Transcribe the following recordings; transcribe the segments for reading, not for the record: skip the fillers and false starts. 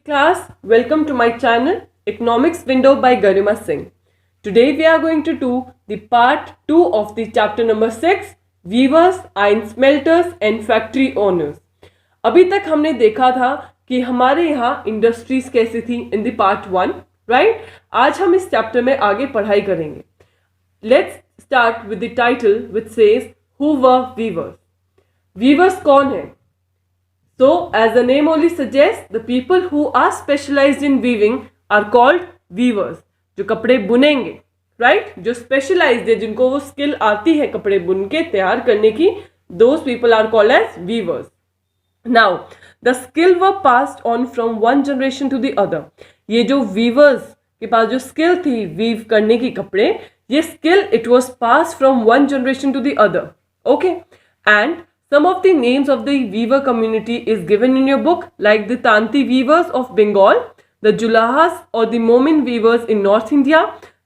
Class, welcome to my channel Economics Window by Garima Singh. Today we are going to do the part 2 of the chapter number 6 Weavers, Iron Smelters and Factory Owners. अभी तक हमने देखा था कि हमारे यहाँ industries कैसी थी इन द पार्ट 1, राइट? आज हम इस चैप्टर में आगे पढ़ाई करेंगे. Let's start with the title which says who were weavers. Weavers कौन है? So, as the name only suggests, the people who are specialized in weaving are called weavers. जो कपड़े बुनेंगे, right? जो specialized है, जिनको वो skill आती है कपड़े बुन के तैयार करने की, those people are called as weavers. Now, the skill were passed on from one generation to the other. ये जो weavers के पास जो skill थी weave करने की कपड़े, ये skill it was passed from one generation to the other. Okay? And some of the names of the weaver community is given in your book, like the Tanti weavers of Bengal, the Julahas or the Momin weavers in North India,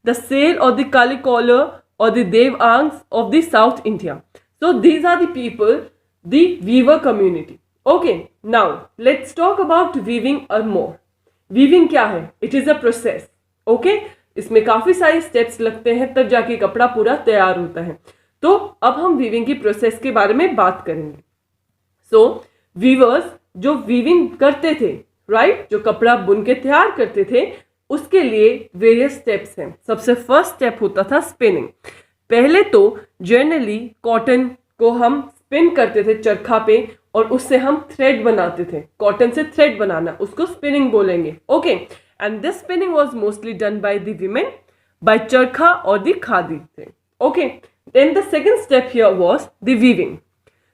the Sale or the Kalikolar or the Devangs of the South India. So these are the people, the weaver community. Okay, now let's talk about weaving more. Weaving क्या है? It is a process. Okay, इसमें काफी सारे steps लगते हैं तब जाके कपड़ा पूरा तैयार होता है. तो अब हम वीविंग की प्रोसेस के बारे में बात करेंगे. सो वीवर्स जो वीविंग करते थे, राइट, जो कपड़ा बुन के तैयार करते थे, उसके लिए वेरियस स्टेप्स हैं. सबसे फर्स्ट स्टेप होता था स्पिनिंग. पहले तो जनरली कॉटन को हम स्पिन करते थे चरखा पे और उससे हम थ्रेड बनाते थे. कॉटन से थ्रेड बनाना, उसको स्पिनिंग बोलेंगे. Okay, and this spinning was mostly done by the women, by charkha और द खादी थे. Okay, then the second step here was the weaving.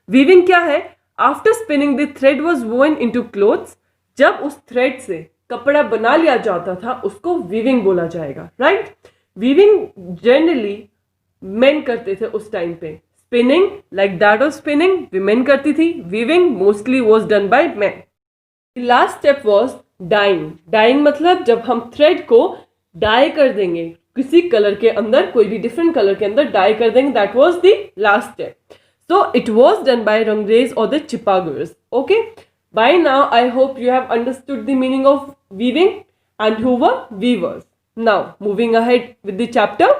Weaving क्या है? After spinning the thread was woven into clothes. जब उस thread से कपड़ा बना लिया जाता था उसको weaving बोला जाएगा, right? Weaving generally men करते थे उस टाइम पे. Spinning like that of spinning women करती थी. Weaving mostly was done by men. The last step was dyeing. Dyeing मतलब जब हम thread को dye कर देंगे किसी कलर के अंदर, कोई भी डिफरेंट कलर के अंदर डाई कर देंगे. That was the last step. So it was done by rangrez और the chhipigars. Okay, by now I hope you have understood the meaning of weaving and who were weavers. Now moving ahead with the chapter.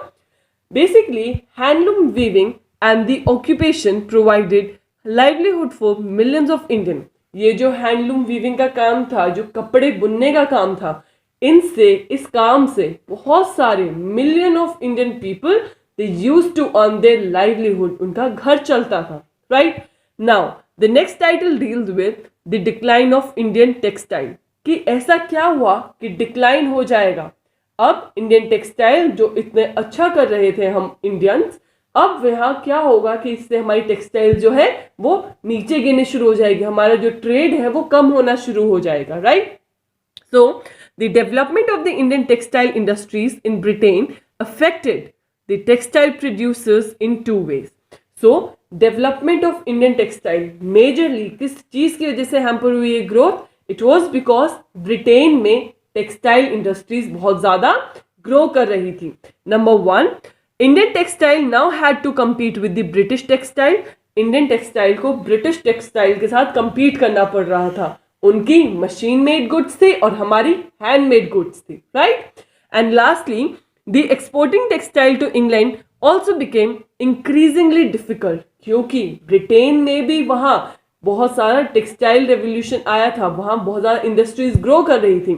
Basically handloom weaving and the occupation provided livelihood for millions of Indian. ये जो handloom weaving का काम था, जो कपड़े बुनने का काम था, इनसे, इस काम से बहुत सारे million of Indian people they used to earn their livelihood. उनका घर चलता था, right? Now the next title deals with the decline of Indian textile. कि ऐसा क्या हुआ कि डिक्लाइन हो जाएगा. अब इंडियन टेक्सटाइल जो इतने अच्छा कर रहे थे हम इंडियंस, अब यहाँ क्या होगा कि इससे हमारी टेक्सटाइल जो है वो नीचे गिरने शुरू हो जाएगी. हमारा जो ट्रेड है वो कम होना शुरू हो जाएगा, right? So, the development of the Indian textile industries in Britain affected the textile producers in two ways. So, development of Indian textile majorly किस चीज की वजह से hamper हुई है growth? It was because Britain में textile industries बहुत ज़्यादा grow कर रही थी. Number one, Indian textile now had to compete with the British textile. Indian textile को British textile के साथ compete करना पड़ रहा था. उनकी मशीन मेड गुड्स थे और हमारी हैंड मेड गुड्स थी, right? And lastly the exporting textile to England also became increasingly difficult. क्योंकि ब्रिटेन में भी वहाँ बहुत सारा टेक्सटाइल रेवोल्यूशन आया था, वहाँ बहुत ज़्यादा इंडस्ट्रीज ग्रो कर रही थी.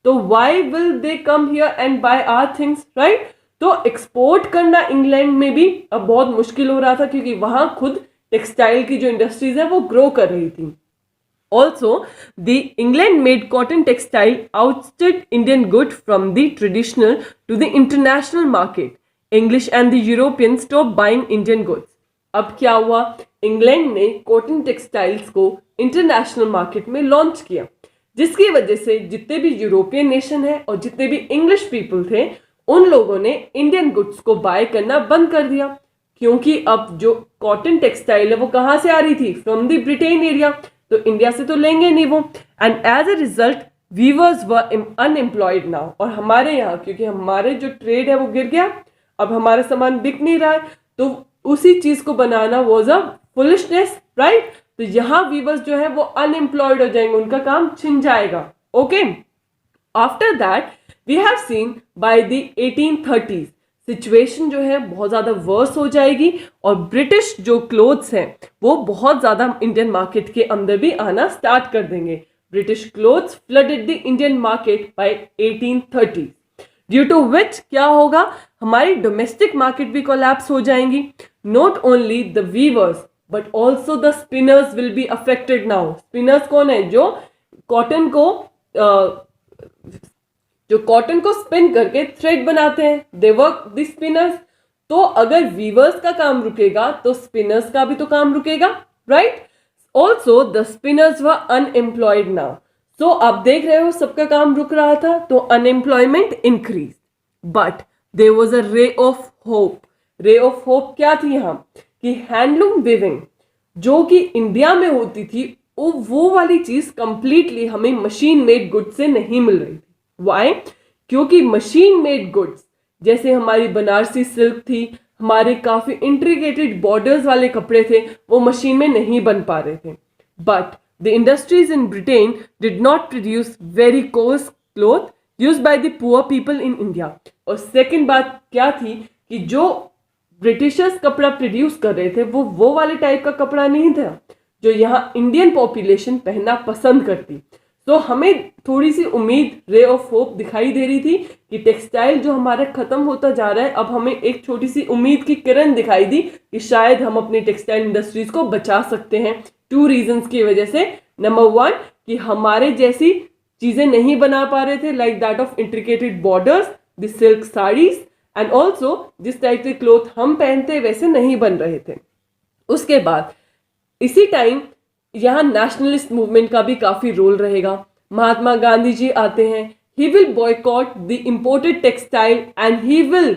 तो why will they come here and buy our things, right? तो एक्सपोर्ट करना इंग्लैंड में भी अब बहुत मुश्किल हो रहा था क्योंकि वहाँ खुद टेक्सटाइल की जो इंडस्ट्रीज है वो ग्रो कर रही थी. Also, the England-made cotton textile ousted Indian good from the traditional to the international market. English and the Europeans stopped buying Indian goods. अब क्या हुआ? इंग्लैंड ने कॉटन टेक्सटाइल्स को इंटरनेशनल मार्केट में लॉन्च किया, जिसकी वजह से जितने भी यूरोपियन नेशन है और जितने भी इंग्लिश पीपल थे, उन लोगों ने इंडियन गुड्स को बाय करना बंद कर दिया. क्योंकि अब जो कॉटन टेक्सटाइल है वो कहाँ से आ रही थी? From the Britain area. तो इंडिया से तो लेंगे नहीं वो. And as a result weavers were unemployed now. और हमारे यहाँ क्योंकि हमारे जो ट्रेड है वो गिर गया, अब हमारा सामान बिक नहीं रहा है, तो उसी चीज को बनाना वाज अ फुलिशनेस, राइट? तो यहाँ वीवर्स जो है वो अनएम्प्लॉयड हो जाएंगे, उनका काम छिन जाएगा. Okay, after that we have seen by the 1830s situation जो है बहुत ज़्यादा वर्स हो जाएगी और ब्रिटिश जो क्लोथ्स हैं वो बहुत ज़्यादा इंडियन मार्केट के अंदर भी आना स्टार्ट कर देंगे. British clothes flooded the Indian market by 1830s, due to which क्या होगा, हमारी डोमेस्टिक मार्केट भी कोलैप्स हो जाएंगी. Not only the weavers but also the spinners will be affected now. Spinners कौन है, जो कॉटन को स्पिन करके थ्रेड बनाते हैं, दे वर्क द स्पिनर्स. तो अगर वीवर्स का काम रुकेगा तो स्पिनर्स का भी तो काम रुकेगा, right. Also the spinners were unemployed now. So आप देख रहे हो सबका काम रुक रहा था तो unemployment increase. But there was a ray of hope. Ray of hope क्या थी यहाँ, कि हैंडलूम वीविंग जो कि इंडिया में होती थी वो वाली चीज कंप्लीटली हमें मशीन मेड गुड्स से नहीं मिल रही थी. वाई, क्योंकि मशीन मेड गुड्स जैसे हमारी बनारसी सिल्क थी, हमारे काफी इंट्रिकेटेड बॉर्डर्स वाले कपड़े थे, वो मशीन में नहीं बन पा रहे थे. But the industries in Britain did not produce very coarse cloth used by the poor people in India. और सेकंड बात क्या थी कि जो ब्रिटिशर्स कपड़ा प्रोड्यूस कर रहे थे वो वाले टाइप का कपड़ा नहीं था जो यहाँ इंडियन पॉपुलेशन पहनना पसंद करती. तो हमें थोड़ी सी उम्मीद, रे ऑफ होप दिखाई दे रही थी कि टेक्सटाइल जो हमारा खत्म होता जा रहा है, अब हमें एक छोटी सी उम्मीद की किरण दिखाई दी कि शायद हम अपनी टेक्सटाइल इंडस्ट्रीज को बचा सकते हैं. 2 रीजंस की वजह से. नंबर 1 कि हमारे जैसी चीजें नहीं बना पा रहे थे, like that of intricated borders, the silk saris, and also जिस टाइप के क्लोथ हम पहनते वैसे नहीं बन रहे थे. उसके बाद इसी टाइम यहाँ नेशनलिस्ट मूवमेंट का भी काफी रोल रहेगा. महात्मा गांधी जी आते हैं. He will boycott the imported textile and he will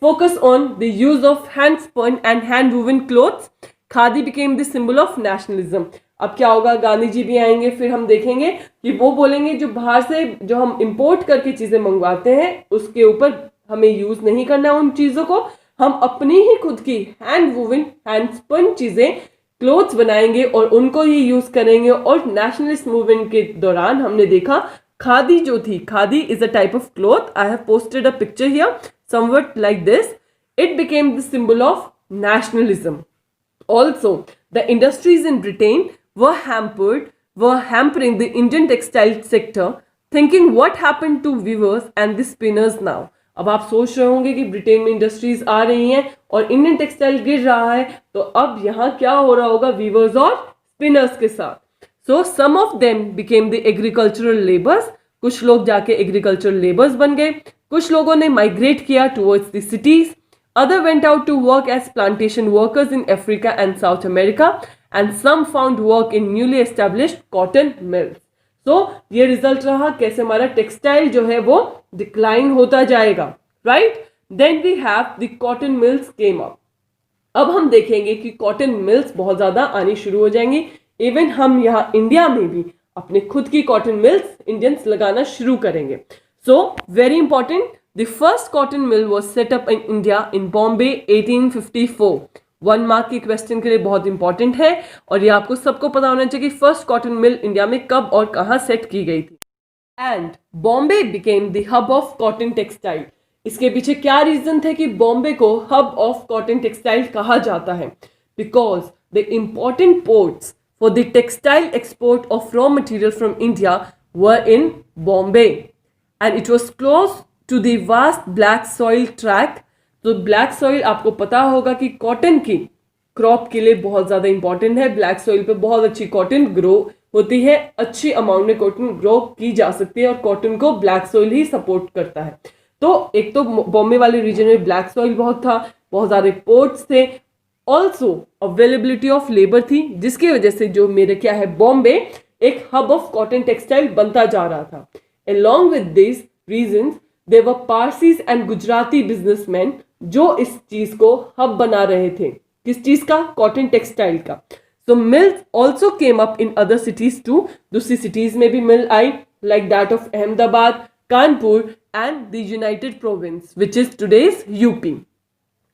focus on the use of hand spun and hand woven clothes. Khadi became the symbol of nationalism. अब क्या होगा, गांधी जी भी आएंगे, फिर हम देखेंगे कि वो बोलेंगे जो बाहर से जो हम इंपोर्ट करके चीजें मंगवाते हैं उसके ऊपर हमें यूज नहीं करना उन चीजों को, हम अपनी ही खुद की हैंड वूवन हैंड स्पन चीजें क्लोथ्स बनाएंगे और उनको ही यूज करेंगे. और नेशनलिस्ट मूवमेंट के दौरान हमने देखा खादी जो थी, khadi is a type of cloth. I have posted a picture here somewhat like this. It became the symbol of nationalism. Also, the industries in Britain were hampering the Indian textile sector, thinking what happened to weavers and the spinners now. अब आप सोच रहे होंगे कि Britain में industries आ रही हैं और इंडियन टेक्सटाइल गिर रहा है, तो अब यहाँ क्या हो रहा होगा वीवर्स और स्पिनर्स के साथ. So some of them became the agricultural labours. कुछ लोग जाके एग्रीकल्चरल लेबर्स बन गए, कुछ लोगों ने माइग्रेट किया towards the cities. Other went out to work as plantation workers in Africa and South America, and some found work in newly established cotton mills. So ये रिजल्ट रहा कैसे हमारा टेक्सटाइल जो है वो डिक्लाइन होता जाएगा, right. Then we have the cotton mills came up. अब हम देखेंगे कि कॉटन मिल्स बहुत ज्यादा आनी शुरू हो जाएंगी. इवन हम यहाँ इंडिया में भी अपने खुद की कॉटन मिल्स इंडियंस लगाना शुरू करेंगे. So very important, the first cotton mill was set up in India in Bombay 1854. 1 mark के क्वेश्चन के लिए बहुत इंपॉर्टेंट है और ये आपको सबको पता होना चाहिए कि फर्स्ट कॉटन मिल इंडिया में कब और कहाँ सेट की गई थी. And Bombay became the hub of cotton textile. इसके पीछे क्या रीजन थे कि बॉम्बे को हब ऑफ कॉटन टेक्सटाइल कहा जाता है? Because the important ports for the textile export of raw material from India were in Bombay and it was close to the vast black soil tract. तो ब्लैक सॉइल आपको पता होगा कि cotton की crop के लिए बहुत ज़्यादा इंपॉर्टेंट है. ब्लैक सॉइल पे बहुत अच्छी कॉटन ग्रो होती है, अच्छी अमाउंट में कॉटन ग्रो की जा सकती है और कॉटन को ब्लैक सॉइल ही सपोर्ट करता है. तो एक तो बॉम्बे वाले रीजन में ब्लैक सॉइल बहुत था, बहुत सारे पोर्ट्स थे, ऑल्सो अवेलेबिलिटी ऑफ लेबर थी, जिसकी वजह से जो मेरे क्या है बॉम्बे एक हब ऑफ कॉटन टेक्सटाइल बनता जा रहा था. Along with this reason There were Parsis and Gujarati businessmen जो इस चीज को हब बना रहे थे. किस चीज का? कॉटन टेक्सटाइल का. So mills also came up in other cities too. दूसरी cities में भी मिल आई, like that of Ahmedabad, Kanpur and the United Province, which is today's UP.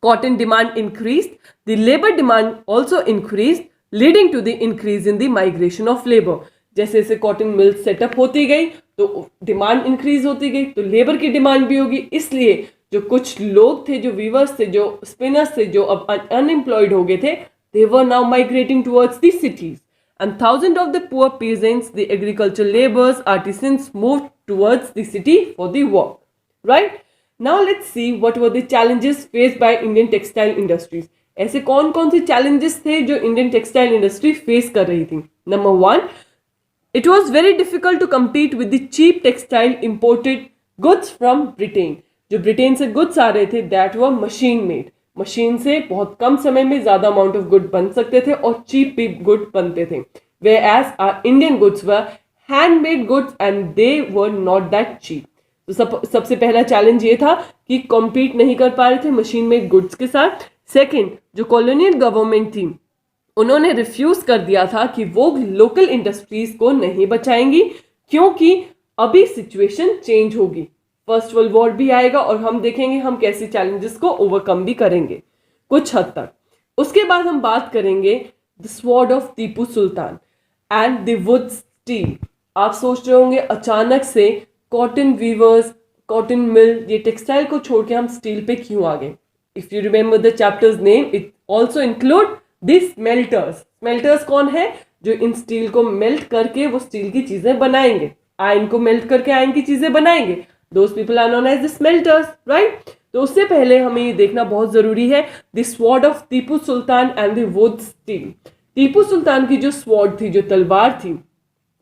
Cotton demand increased. The labor demand also increased, leading to the increase in the migration of labor. जैसे जैसे cotton mill setup होती गई तो demand increase होती गई, तो labour की demand भी होगी, इसलिए जो कुछ लोग थे, जो वीवर्स थे, जो स्पिनर्स थे, जो अब अनएम्प्लॉयड हो गए थे, they were now migrating towards the cities, and thousands of the poor peasants, the agricultural laborers, artisans moved towards the city for the work. Right? Now let's see what were the challenges faced by Indian textile industries. ऐसे कौन कौन से challenges थे जो Indian textile industry face कर रही थी. Number 1, it was very difficult to compete with the cheap textile imported goods from Britain. जो ब्रिटेन से गुड्स आ रहे थे, that were machine made. Machine से बहुत कम समय में ज्यादा अमाउंट ऑफ गुड बन सकते थे और चीप भी गुड बनते थे. Way as our Indian goods were handmade goods and they were not that cheap. तो सबसे पहला चैलेंज ये था कि कॉम्पीट नहीं कर पा रहे थे मशीन मेड गुड्स के साथ. सेकेंड, जो कॉलोनियल गवर्नमेंट थी, उन्होंने रिफ्यूज कर दिया था कि वो लोकल इंडस्ट्रीज को नहीं बचाएंगी, क्योंकि अभी सिचुएशन चेंज होगी. फर्स्ट वर्ल्ड वॉर भी आएगा और हम देखेंगे हम कैसे चैलेंजेस को ओवरकम भी करेंगे कुछ हद तक. उसके बाद हम बात करेंगे the sword of Tipu sultan and the wootz steel. आप सोच रहे होंगे अचानक से कॉटन वीवर्स, कॉटन मिल, ये टेक्सटाइल को छोड़ के हम स्टील पे क्यों आ गए. If you remember the chapters name, it also include the smelters. Smelters कौन है? जो इन स्टील को मेल्ट करके वो स्टील की चीजें बनाएंगे, आयरन को मेल्ट करके आयरन की चीजें बनाएंगे. Those people are known as the smelters, right? तो उससे पहले हमें ये देखना बहुत जरूरी है the sword of Tipu Sultan and the wood steel. Tipu Sultan की जो स्वॉर्ड थी, जो तलवार थी,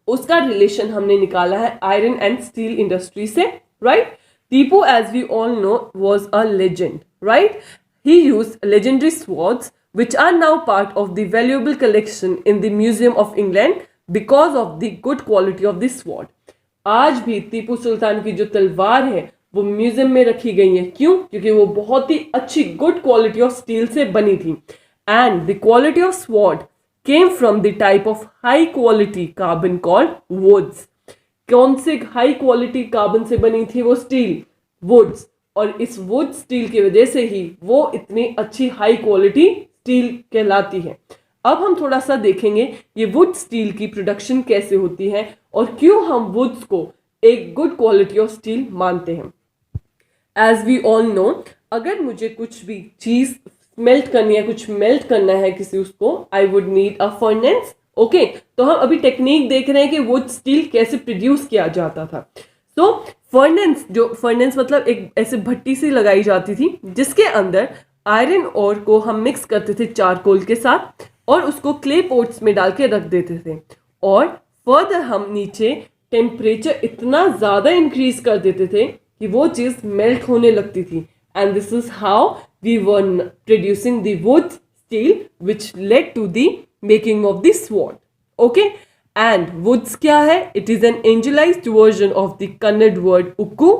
उसका रिलेशन हमने निकाला है आयरन एंड स्टील इंडस्ट्री से, right? Tipu, as we all know, was a legend, right? He used legendary swords which are now part of the valuable collection in the Museum of England because of the good quality of the sword. आज भी टीपू सुल्तान की जो तलवार है वो museum में रखी गई है. क्यों? क्योंकि वो बहुत ही अच्छी गुड क्वालिटी ऑफ स्टील से बनी थी. And the quality of sword came from the type of high quality carbon called woods. कौन से हाई क्वालिटी कार्बन से बनी थी वो स्टील? वुड्स. और इस वुड स्टील की वजह से ही वो इतनी अच्छी हाई क्वालिटी स्टील कहलाती है. अब हम थोड़ा सा देखेंगे ये वुड स्टील की प्रोडक्शन कैसे होती है और क्यों हम वुड्स को एक गुड क्वालिटी ऑफ स्टील मानते हैं. एज वी ऑल नो, अगर मुझे कुछ भी चीज मेल्ट करनी है, कुछ मेल्ट करना है किसी उसको, I would need a furnace. Okay, तो हम अभी टेक्निक देख रहे हैं कि वुड स्टील कैसे प्रोड्यूस किया जाता था. तो फर्नेस, जो फर्नेस मतलब एक ऐसे भट्टी सी लगाई जाती थी जिसके अंदर आयरन ओर को हम मिक्स करते थे चारकोल के साथ और उसको क्ले पॉट्स में डाल के रख देते थे. और फर्दर हम नीचे टेम्परेचर इतना ज़्यादा इंक्रीज कर देते थे कि वो चीज़ मेल्ट होने लगती थी. And this is how we were producing the wootz steel which led to the making of the sword. Okay, and wootz क्या है? It is an anglicised version of the Kannada word ukku,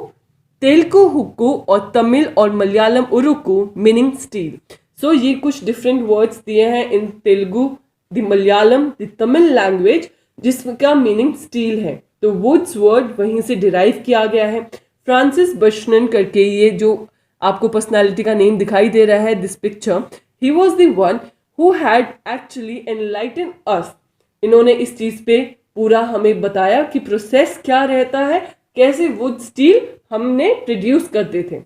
Telugu hukku और तमिल और Malayalam urukku meaning steel. So ये कुछ different words दिए हैं in Telugu, the Malayalam, the Tamil language, जिसका meaning steel है. तो वुड्स वर्ड वहीं से डिराइव किया गया है. फ्रांसिस बशनन करके, ये जो आपको पर्सनालिटी का नेम दिखाई दे रहा है this picture, he was the one who had actually enlighten अस. इन्होंने इस चीज़ पे पूरा हमें बताया कि प्रोसेस क्या रहता है, कैसे वुड स्टील हमने प्रोड्यूस करते थे.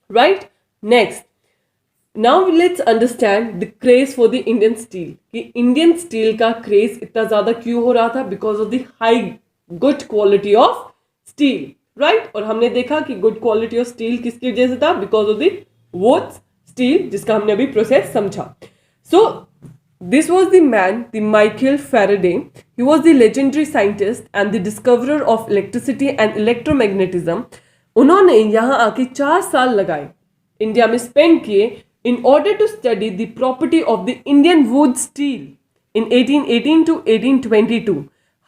Right, next, now let's understand the craze for the Indian steel. कि इंडियन स्टील का क्रेज इतना ज़्यादा क्यों हो रहा था? Because of the high good quality of steel. Right, और हमने देखा कि गुड क्वालिटी ऑफ स्टील किसकी वजह से था? Because of the wootz steel, जिसका हमने अभी प्रोसेस समझा. सो this was the man, the Michael Faraday. He was the legendary scientist and the discoverer of electricity and electromagnetism. उन्होंने यहाँ आके 4 साल लगाए, इंडिया में स्पेंड किए, in order to study the property of the Indian wood steel in 1818 to 1822.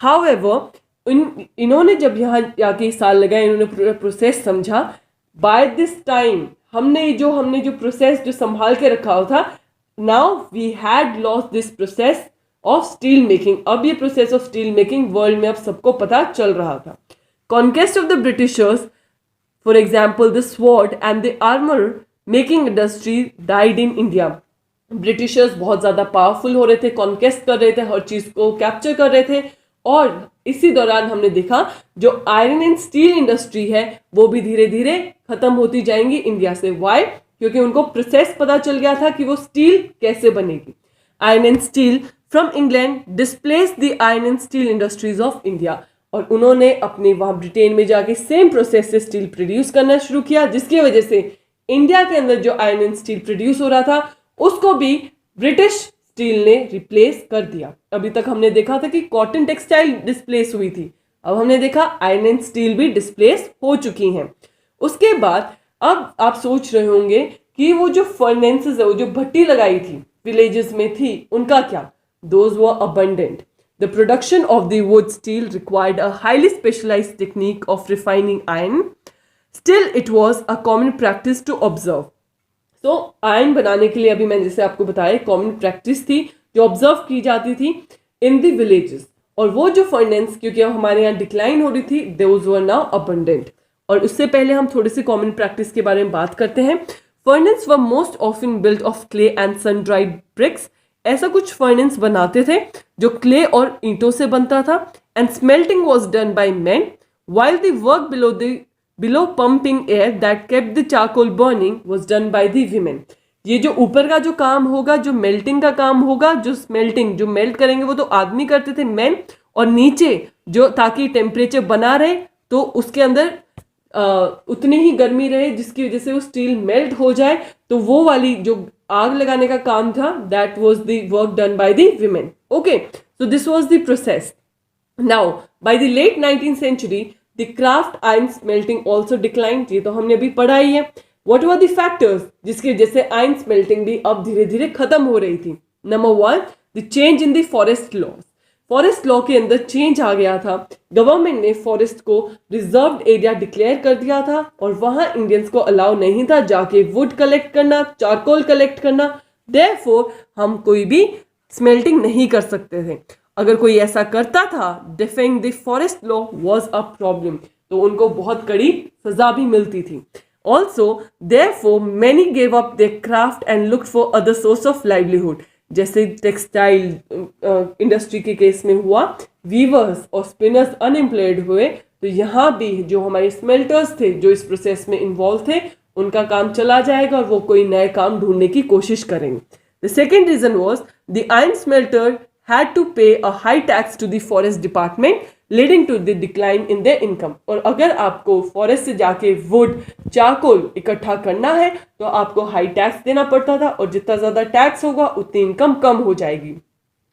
However, इन्होंने जब यहाँ आके साल लगाए, इन्होंने पूरा प्रोसेस समझा. By this time हमने जो प्रोसेस जो संभाल के रखा हुआ था, now we had lost this process of steel making. अब ये process of steel making world में अब सबको पता चल रहा था. Conquest of the Britishers, for example, the sword and the armor making industry died in India. Britishers बहुत ज़्यादा पावरफुल हो रहे थे, कॉन्केस्ट कर रहे थे, हर चीज़ को कैप्चर कर रहे थे और इसी दौरान हमने देखा जो आयरन एंड स्टील इंडस्ट्री है वो भी धीरे धीरे खत्म होती जाएंगी इंडिया से। वाई? क्योंकि उनको प्रोसेस पता चल गया था कि वो स्टील कैसे बनेगी। Iron and steel from England displace the iron and steel industries of India, और उन्होंने अपने वहां ब्रिटेन में जाके सेम प्रोसेस से स्टील प्रोड्यूस करना शुरू किया, जिसकी वजह से इंडिया के अंदर जो आयरन एंड स्टील प्रोड्यूस हो रहा था उसको भी ब्रिटिश स्टील ने रिप्लेस कर दिया। अभी तक हमने देखा था कि कॉटन टेक्सटाइल डिस्प्लेस हुई थी, अब हमने देखा आयरन एंड स्टील भी डिस्प्लेस हो चुकी हैं। उसके बाद अब आप सोच रहे होंगे कि वो जो फर्नेंसेस है, वो जो भट्टी लगाई थी विलेजेस में थी, उनका क्या? Those were abundant. The production of the wood steel required a highly specialized technique of refining iron. Still, it was a common practice to observe. So, iron बनाने के लिए अभी मैंने जैसे आपको बताया common practice थी जो observe की जाती थी in the villages. और वो जो furnace, क्योंकि अब हमारे यहाँ decline हो रही थी, those were now abundant. और उससे पहले हम थोड़ी सी common practice के बारे में बात करते हैं। Furnace were most often built of clay and sun-dried bricks. ऐसा कुछ फर्नेस बनाते थे जो क्ले और ईंटों से बनता था। And smelting was done bye main while the work below pumping air that kept the charcoal burning was done by the women. ये जो ऊपर का जो काम होगा, जो मेल्टिंग का काम होगा, जो मेल्ट करेंगे वो तो आदमी करते थे मेन, और नीचे जो ताकि टेम्परेचर बना रहे तो उसके अंदर उतनी ही गर्मी रहे जिसकी वजह से वो स्टील मेल्ट हो जाए, तो वो वाली जो आग लगाने का काम था that was the work done by the women. Okay, so this was the process. Now by the late 19th century द craft iron smelting also declined. ये तो हमने अभी पढ़ा ही है। व्हाट वर द फैक्टर्स जिसकी वजह से आयरन स्मेल्टिंग भी अब धीरे धीरे खत्म हो रही थी? Number 1, the change in the forest laws. Forest law के अंदर चेंज आ गया था। गवर्नमेंट ने फॉरेस्ट को रिजर्व्ड एरिया डिक्लेयर कर दिया था और वहां इंडियंस को अलाउ नहीं था जाके वुड कलेक्ट करना, चारकोल कलेक्ट करना। देयरफॉर हम कोई भी स्मेल्टिंग नहीं कर सकते थे। अगर कोई ऐसा करता था, defying the forest law was a problem, तो उनको बहुत कड़ी सजा भी मिलती थी। Also therefore many gave up their craft and looked for other source of livelihood. जैसे टेक्सटाइल इंडस्ट्री के केस में हुआ, वीवर्स और स्पिनर्स अनएम्प्लॉयड हुए, तो यहाँ भी जो हमारे स्मेल्टर्स थे जो इस प्रोसेस में इन्वॉल्व थे उनका काम चला जाएगा और वो कोई नए काम ढूंढने की कोशिश करेंगे। The second reason was the iron smelter had to pay a high tax to the forest department leading to the decline in their income। और अगर आपको फॉरेस्ट से जाके वुड, चारकोल इकट्ठा करना है तो आपको हाई टैक्स देना पड़ता था, और जितना ज्यादा टैक्स होगा उतनी इनकम कम हो जाएगी।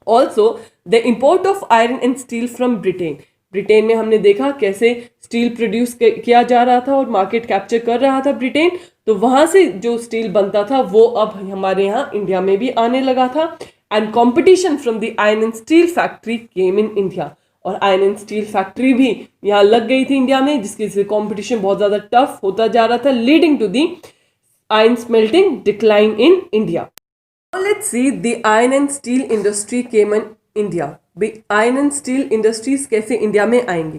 Also the import of iron and steel from Britain. Britain में हमने देखा कैसे स्टील प्रोड्यूस किया जा रहा था और मार्केट कैप्चर कर रहा था ब्रिटेन, तो वहां से जो स्टील बनता था वो अब हमारे यहाँ इंडिया में भी आने लगा था। And competition from the iron and steel factory came in India. और आयरन एंड स्टील फैक्ट्री भी यहाँ लग गई थी इंडिया में, जिसकी से कॉम्पिटिशन बहुत ज़्यादा टफ होता जा रहा था, leading to the iron smelting decline in India. Let's see the iron and steel industry came in India. Iron and steel industries कैसे इंडिया में आएंगी?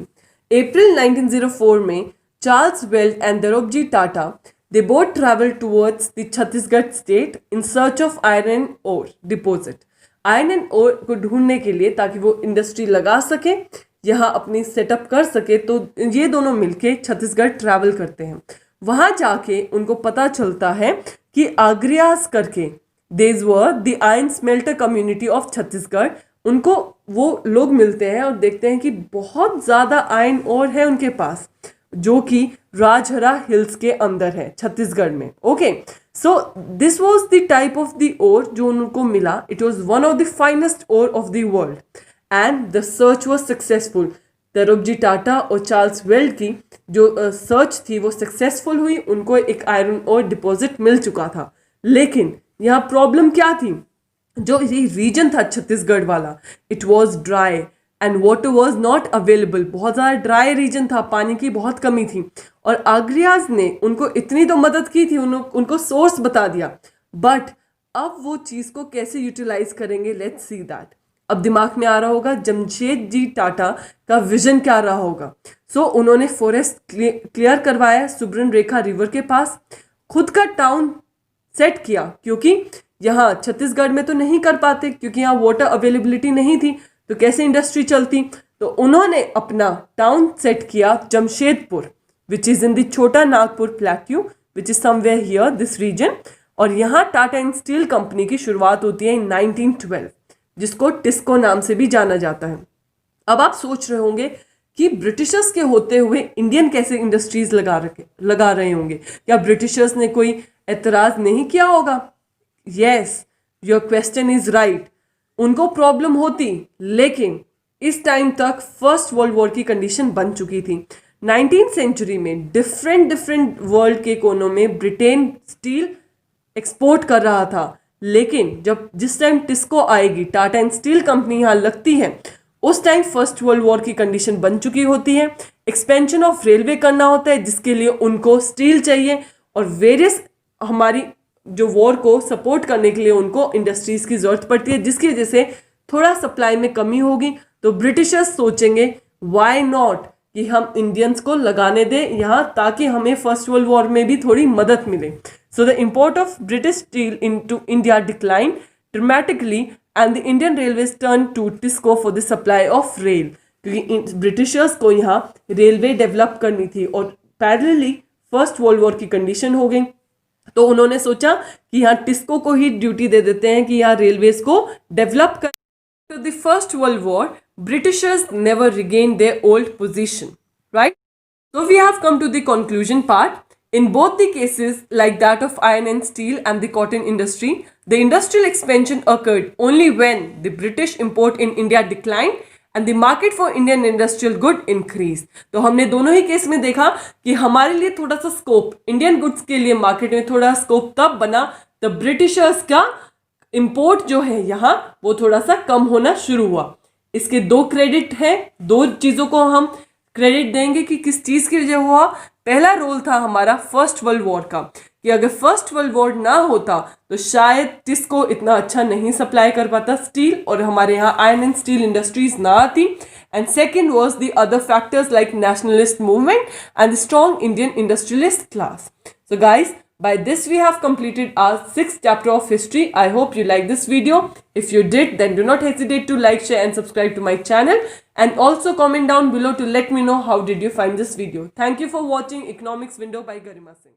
अप्रैल 1904 में Charles Weld and Dorabji Tata they both traveled towards the Chhattisgarh state in search of iron ore deposit। Iron ore को ढूंढने के लिए ताकि वो इंडस्ट्री लगा सके, यहाँ अपनी सेटअप कर सके, तो ये दोनों मिलके छत्तीसगढ़ ट्रैवल करते हैं। वहाँ जाके उनको पता चलता है कि आग्रियास करके देज were the iron smelter community of Chhattisgarh. उनको वो लोग मिलते हैं और देखते हैं कि बहुत ज़्यादा आयरन ओर है उनके पास, जो कि राजहरा हिल्स के अंदर है छत्तीसगढ़ में। Okay, so this was the type of the ore जो उनको मिला। It was one of the finest ore of the world and the search was successful. Dorabji Tata और चार्ल्स वेल्ट की जो सर्च थी वो सक्सेसफुल हुई, उनको एक आयरन ओर डिपॉजिट मिल चुका था। लेकिन यहाँ प्रॉब्लम क्या थी? जो ये रीजन था छत्तीसगढ़ वाला, it was dry and water was not available. बहुत ज़्यादा ड्राई रीजन था, पानी की बहुत कमी थी। और आग्रियाज ने उनको इतनी तो मदद की थी, उनको सोर्स बता दिया, बट अब वो चीज़ को कैसे यूटिलाइज करेंगे, लेट्स सी दैट। अब दिमाग में आ रहा होगा जमशेदजी टाटा का विजन क्या रहा होगा। सो उन्होंने फॉरेस्ट क्लियर करवाया सुब्रन रेखा रिवर के पास, खुद का टाउन सेट किया, क्योंकि यहाँ छत्तीसगढ़ में तो नहीं कर पाते क्योंकि यहाँ वाटर अवेलेबिलिटी नहीं थी, तो कैसे इंडस्ट्री चलती। तो उन्होंने अपना टाउन सेट किया Jamshedpur, which is in the Chota Nagpur plateau, which is somewhere here this region. और यहाँ टाटा एंड स्टील कंपनी की शुरुआत होती है इन 1912, जिसको टिस्को नाम से भी जाना जाता है। अब आप सोच रहे होंगे कि ब्रिटिशर्स के होते हुए इंडियन कैसे इंडस्ट्रीज लगा रहे होंगे, क्या ब्रिटिशर्स ने कोई एतराज नहीं किया होगा? Yes, your question is right, उनको प्रॉब्लम होती, लेकिन इस टाइम तक फर्स्ट वर्ल्ड वॉर की कंडीशन बन चुकी थी। 19th सेंचुरी में डिफरेंट वर्ल्ड के कोनों में ब्रिटेन स्टील एक्सपोर्ट कर रहा था, लेकिन जिस टाइम टिस्को आएगी, टाटा एंड स्टील कंपनी यहाँ लगती है, उस टाइम फर्स्ट वर्ल्ड वॉर की कंडीशन बन चुकी होती है। एक्सपेंशन ऑफ रेलवे करना होता है, जिसके लिए उनको स्टील चाहिए, और वेरियस हमारी जो वॉर को सपोर्ट करने के लिए उनको इंडस्ट्रीज की जरूरत पड़ती है, जिसकी वजह से थोड़ा सप्लाई में कमी होगी। तो ब्रिटिशर्स सोचेंगे व्हाई नॉट कि हम इंडियंस को लगाने दें यहाँ, ताकि हमें फर्स्ट वर्ल्ड वॉर में भी थोड़ी मदद मिले। So the import of British steel into India decline dramatically and the Indian railways turn to TISCO for the supply of rail, क्योंकि ब्रिटिशर्स को यहाँ रेलवे डेवलप करनी थी और पैरेलली फर्स्ट वर्ल्ड वॉर की कंडीशन हो गई। तो उन्होंने सोचा कि यहाँ टिस्को को ही ड्यूटी दे देते हैं कि यहाँ रेलवेज को डेवलप कर। To the First World War, Britishers never regained their old position, right? So we have come to the conclusion part. In both the cases, like that of iron and steel and the cotton industry, the industrial expansion occurred only when the British import in India declined and the market for Indian industrial good increased. तो हमने दोनों ही case में देखा कि हमारे लिए थोड़ा सा स्कोप, इंडियन गुड्स के लिए मार्केट में थोड़ा स्कोप तब बना तब ब्रिटिशर्स का इंपोर्ट जो है यहाँ वो थोड़ा सा कम होना शुरू हुआ। इसके दो क्रेडिट है, दो चीज़ों को हम क्रेडिट देंगे कि किस चीज़ की वजह हुआ। पहला रोल था हमारा फर्स्ट वर्ल्ड वॉर का, कि अगर फर्स्ट वर्ल्ड वॉर ना होता तो शायद टिस्को इतना अच्छा नहीं सप्लाई कर पाता स्टील, और हमारे यहाँ आयरन एंड स्टील इंडस्ट्रीज ना आती। And second was the other factors like nationalist movement and the strong Indian industrialist class. So guys, by this we have completed our 6th chapter of history. I hope you like this video. If you did, then do not hesitate to like, share and subscribe to my channel, and also comment down below to let me know how did you find this video. Thank you for watching Economics Window by Garima Singh.